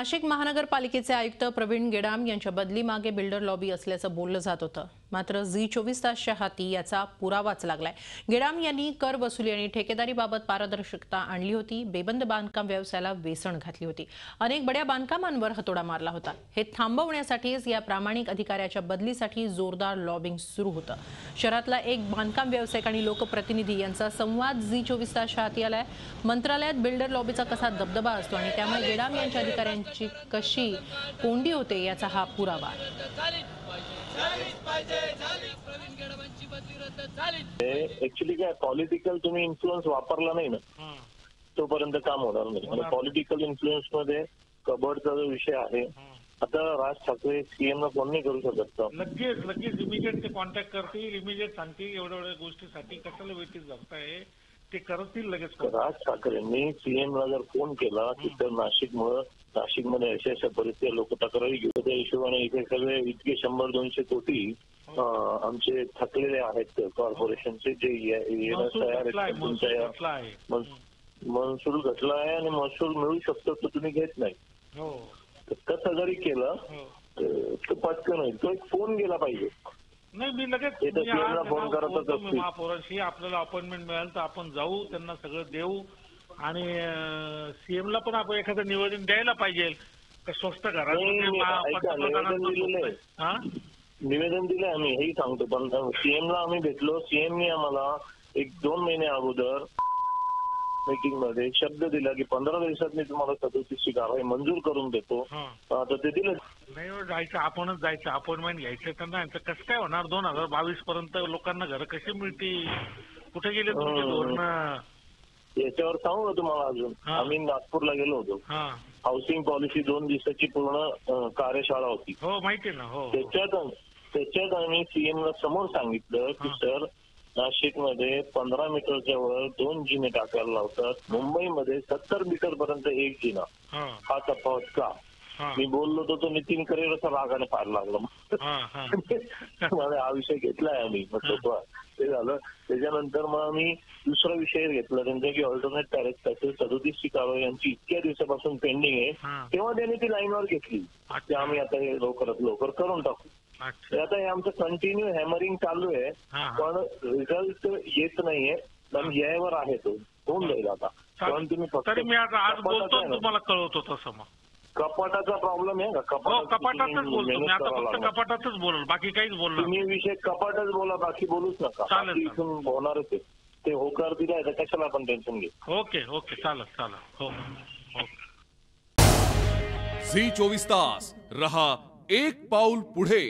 नाशिक महानगरपालिकेचे आयुक्त प्रवीण गेडाम यांच्या बदली मागे बिल्डर लॉबी असल्याचं बोललं जात होतं। मात्र झी24 तासच्या हाती याचा पुरावाच लागलाय। गेडाम यांनी कर वसुली आणि ठेकेदारीबाबत पारदर्शकता आणली होती, बेबंद बांधकाम व्यवसायाला वेसण घातली होती, अनेक बड्या बांधकामांवर हतोडा मारला होता। हे थांबवण्यासाठीच या प्रामाणिक अधिकाऱ्याच्या बदलीसाठी जोरदार लॉबिंग सुरू होतं। शहरातला एक बांधकाम व्यावसायिक आणि लोकप्रतिनिधी यांचा संवाद झी24 तासच्या हाती आलाय। मंत्रालयात बिल्डर लॉबीचा कसा दबदबा असतो आणि त्यामुळे गेडाम यांच्या अधिकाऱ्यांची कशी कोंडी होते याचा हा पुरावा। ऍक्च्युअली काय पॉलिटिकल तुम्ही इन्फ्लुएन्स वापरला नाही ना तोपर्यंत काम होणार नाही। पॉलिटिकल इन्फ्लुएन्स मध्ये कबडचा जो विषय आहे, आता राज ठाकरे सीएम ला फोन नाही करू शकत का? लगेच इमिजिएट ते कॉन्टॅक्ट करतील, इमिजिएट सांगतील एवढ्या गोष्टीसाठी कशाला वेटीज जाताय ते करतील लगेच। राज ठाकरेंनी सीएम ला जर फोन केला की तर नाशिकमध्ये अशा परिस्थिती लोक तक्रारी घेऊ, त्या हिशोबाने इथे सगळे इतके 100-200 कोटी आमचे थकलेले आहेत कॉर्पोरेशनचे, जे येणं तयार आहेत तुमच्या महसूल घटला आहे आणि महसूल मिळू शकतो तर तुम्ही घेत नाही। तसं जरी केलं तर पटकन होईल, तो एक फोन गेला पाहिजे। नाही, मी लगेच फोन करतच असतो महापौरांशी आपल्याला अपॉइंटमेंट मिळालं तर आपण जाऊ, त्यांना सगळं देऊ आणि सीएमला पण आपण एखादं निवेदन द्यायला पाहिजे। स्वस्त निवेदन दिलंय आम्ही, हेही सांगतो, पण सीएमला आम्ही भेटलो, सीएमनी आम्हाला 1-2 महिने अगोदर मीटिंग मध्ये शब्द दिला की 15 दिवसात मी तुम्हाला 37ची कारवाई मंजूर करून देतो, तर ते दिलं नाही। जायचं, आपणच जायचं, अपॉइंटमेंट घ्यायचं त्यांना। कसं काय होणार? 2022 पर्यंत लोकांना घरं कशी मिळतील? कुठे गेले तुमचे धोरण? याच्यावर सांगू का तुम्हाला? अजून आम्ही नागपूरला गेलो होतो, हाऊसिंग पॉलिसी 2 दिवसाची पूर्ण कार्यशाळा होती। हो, माहिती ना। हो, त्याच्यात आम्ही सीएम ला समोर सांगितलं की सर, नाशिकमध्ये 15 मीटरच्या वर 2 जिने टाकायला लावतात, मुंबईमध्ये 70 मीटर पर्यंत 1 जिना, हा तफावत का? मी बोललो तो नितीन करेरचा रागाने फार लागला मला हा विषय घेतलाय आम्ही, ते झालं। त्याच्यानंतर मग आम्ही दुसरा विषय घेतला त्यांचा की ऑल्टरनेट टॅरिफ पॅकेज 37ची कारवाई यांची इतक्या दिवसापासून पेंडिंग आहे, तेव्हा त्यांनी ती लाईनवर घेतली की आम्ही आता हे लवकरात लवकर करून टाकू। आता हे आमचं कंटिन्यू हॅमरिंग चालू आहे, पण रिझल्ट येत नाहीये, पण यावर आहे, तो होऊन जाईल आता। पण तुम्ही फक्त आज बोलतो तुम्हाला कळवतो तसं मग कपाटाचा प्रॉब्लेम आहे का? कपाटातच बोलतो मी आता, फक्त कपाटातच बोललो, बाकी काहीच बोललो तुम्ही विषय कपाटच बोला, बाकी बोलूच नका। इथून होणारच आहे ते, होकार दिलाय तर कशाला आपण टेन्शन घेऊ। ओके चालेल हो। झी24 तास रहा एक पाऊल पुढे।